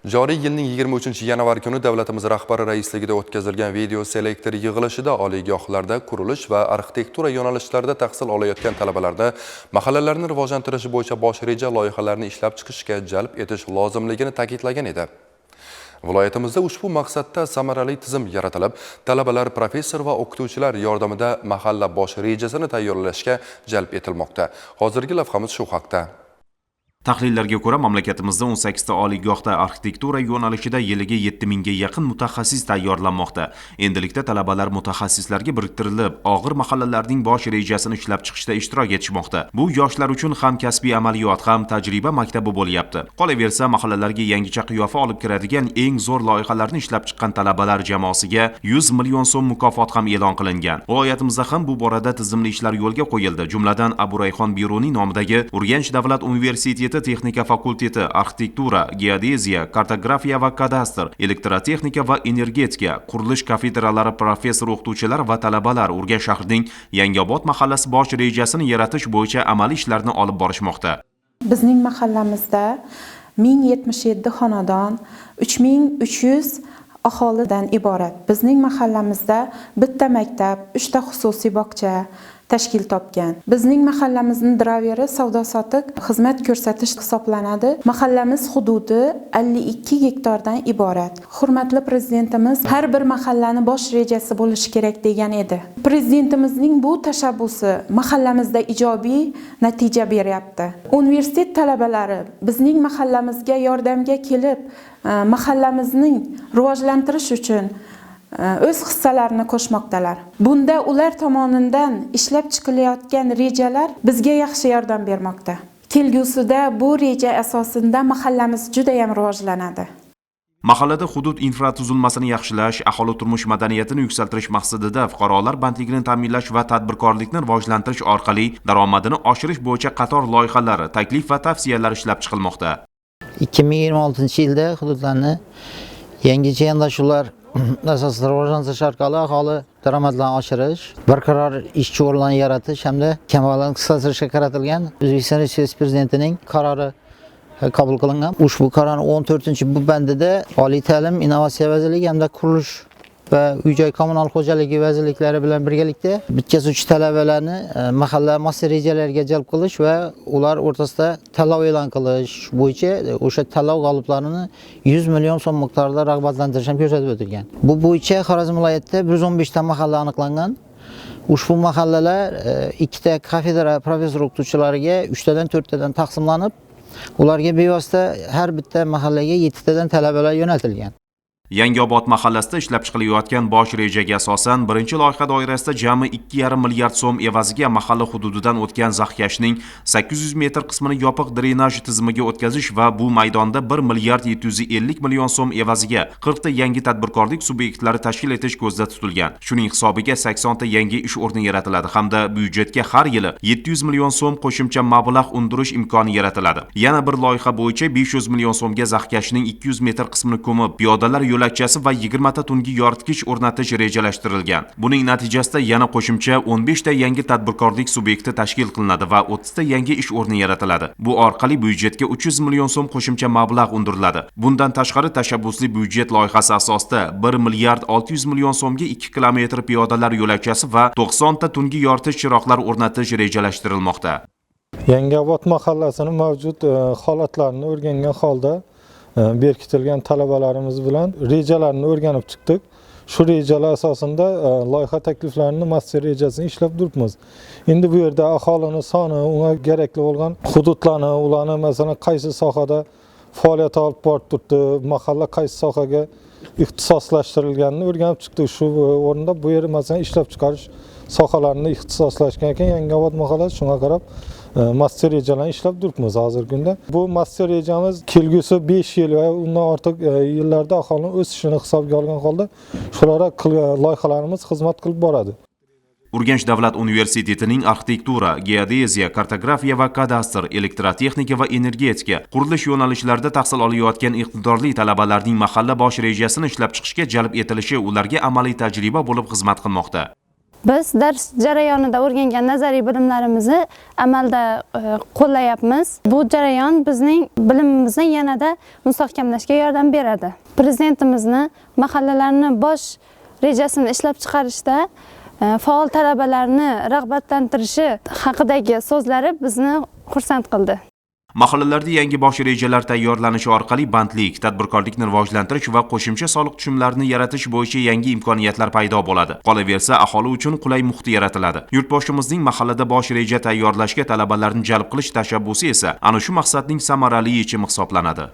Joriy yilning 23-yanvar kuni davlatimiz rahbari raisligida o'tkazilgan video selektor yig'ilishida oliygohlarda qurilish va arxitektura yo'nalishlarida tahsil olayotgan talabalarni mahallalarni rivojlantirish bo'yicha bosh reja loyihalarini ishlab chiqishga jalb etish lozimligini ta'kidlagan edi. Viloyatimizda ushbu maqsadda samarali tizim yaratilib, talabalar professor va o'qituvchilar yordamida mahalla bosh rejasini tayyorlashga jalb etilmoqda. Hozirgi lavhamiz shu haqda. Tahlillarga ko'ra, mamlakatimizda 18 ta oliygohda arxitektura yo'nalishida yiliga 7000 ga yaqin mutaxassis tayyorlanmoqda. Endilikda talabalar mutaxassislarga biriktirilib, og'ir mahallalarning bosh rejasini ishlab chiqishda ishtirok etishmoqda. Bu yoshlar uchun ham kasbiy amaliyot, ham tajriba maktabi bo'lyapti. Qolaversa, mahallalarga yangicha qiyofa olib kiradigan eng zo'r loyihalarni ishlab chiqqan talabalar jamoasiga 100 million so'm mukofot ham e'lon qilingan. Viloyatimizda ham bu borada tizimli ishlar yo'lga qo'yildi. Jumladan, Abu Rayhon Biruniy nomidagi Urganch davlat universiteti Texnika fakulteti arxitektura, geodeziya, kartografiya va kadastr, elektrotexnika va energetika, qurilish kafedralari professor o'qituvchilar va talabalar Urganch shahrining Yangiobod mahallasi bosh rejasini yaratish bo'yicha amaliy ishlarni olib borishmoqda. Bizning mahallamizda 1077 xonadon, 3300 aholidan iborat. Bizning mahallamizda bitta maktab, 3 ta xususiy bog'cha tashkil topgan. Bizning mahallamizni draveri savdo-sotiq xizmat ko'rsatish hisoblanadi. Mahallamiz hududi 52 gektardan iborat. Hurmatli prezidentimiz har bir mahallani bosh rejasi bo'lishi kerak degan edi. Prezidentimizning bu tashabbusi mahallamizda ijobiy natija beryapti. Universitet talabalari bizning mahallamizga yordamga kelib, mahallamizning rivojlantirish uchun o'z hissalarini qo'shmoqdalar. Bunda ular tomonidan ishlab chiqilayotgan rejalar bizga yaxshi yordam bermoqda. Kelgusida bu reja asosida mahallamiz juda ham rivojlanadi. Mahallada hudud infratuzilmasini yaxshilash, aholi turmush madaniyatini yuksaltirish maqsadida fuqarolar bandligini ta'minlash va tadbirkorlikni rivojlantirish orqali daromadini oshirish bo'yicha qator loyihalar, taklif va tavsiyalar ishlab chiqilmoqda. 2026-yilda hududlarni yangicha yondashuvlar asosida rivojlantirish orqali aholi daromadlarini oshirish, barqaror ishchi o'rinlarini yaratish hamda kambag'allikni qisqartirishga qaratilgan O'zbekiston Respublikasi Prezidentining qarori qabul qilingan. Ushbu qarorning 14-bu bandida Oliy ta'lim, innovatsiya vazirligi hamda qurilish va uy-joy kommunal xo'jaligi vazirliklari bilan birgalikda bitkazuvchi talabalarni mahalla master rejalariga jalb qilish va ular o'rtasida tanlov e'lon qilish bo'yicha o'sha tanlov g'oliblarini 100 million so'm miqdorida rag'batlantirish ham ko'rsatib o'tilgan. Bu bo'yicha Xorazm viloyatida 115 ta mahalla aniqlangan. Ushbu mahallalar 2 ta kafedra professor o'qituvchilariga 3 tadan 4 tadan taqsimlanib, ularga bevosita har bitta mahallaga 7 tadan talabalar yo'naltirilgan. Yangiobod mahallasida ishlab chiqilayotgan bosh rejaga asosan birinchi loyiha doirasida jami 2,5 milliard so'm evaziga mahalla hududidan o'tgan zaxkashning 800 metr qismini yopiq drenaj tizimiga o'tkazish va bu maydonda 1 milliard 750 million so'm evaziga 40 ta yangi tadbirkorlik subyektlari tashkil etish ko'zda tutilgan. Shuning hisobiga 80 ta yangi ish o'rni yaratiladi hamda byudjetga har yili 700 million so'm qo'shimcha mablag' undirish imkoni yaratiladi. Yana bir loyiha bo'yicha 500 million so'mga zaxkashning 200 metr qismini ko'mib, piyodalar yo'lakchasi va 20 ta tungi yoritgich o'rnatish rejalashtirilgan. Buning natijasida yana qo'shimcha 15 ta yangi tadbirkorlik subyekti tashkil qilinadi va 30 ta yangi ish o'rni yaratiladi. Bu orqali byudjetga 300 million so'm qo'shimcha mablag' undiriladi. Bundan tashqari tashabbusli byudjet loyihasi asosida 1 milliard 600 million so'mga 2 kilometr piyodalar yo'lakchasi va 90 ta tungi yoritish chiroqlar o'rnatish rejalashtirilmoqda. Yangiobod mahallasining mavjud holatlarini o'rgangan holda berkitilgan talabalarimiz bilan rejalarni o'rganib chiqdik. Shu rejalar asosida loyiha takliflarini master rejasini ishlab turibmiz. Endi bu yerda aholini soni, unga kerakli bo'lgan hududlarni, ularni masalan qaysi sohada faoliyat olib borib turibdi, mahalla qaysi sohaga ixtisoslashtirilganini o'rganib chiqdik. Shu o'rinda bu yer masalan ishlab chiqarish sohalarini ixtisoslashgan ekan Yangiobod mahallasi, shunga qarab master rejalarni ishlab turibmiz hozirgi kunda. Bu master rejamiz kelgusi 5 yil va undan ortiq yillarda aholining o'sishini hisobga olgan holda shularga loyihalarimiz xizmat qilib boradi. Urganch davlat universitetining arxitektura, geodeziya, kartografiya va kadastr, elektrotexnika va energetika, qurilish yo'nalishlarida tahsil olayotgan iqtidorli talabalarning mahalla bosh rejasini ishlab chiqishga jalb etilishi ularga amaliy tajriba bo'lib xizmat qilmoqda. Biz dars jarayonida o'rgangan nazariy bilimlarimizni amalda qo'llayapmiz. Bu jarayon bizning bilimimizni yanada mustahkamlashga yordam beradi. Prezidentimizni mahallalarni bosh rejasini ishlab chiqarishda faol talabalarni rag'batlantirishi haqidagi so'zlari bizni xursand qildi. Mahallalarda yangi bosh rejalar tayyorlanishi orqali bandlik, tadbirkorlikni rivojlantirish va qo'shimcha soliq tushumlarini yaratish bo'yicha yangi imkoniyatlar paydo bo'ladi. Qolaversa, aholi uchun qulay muhit yaratiladi. Yurtboshimizning mahallada bosh reja tayyorlashga talabalarni jalb qilish tashabbusi esa ana shu maqsadning samarali yechimi hisoblanadi.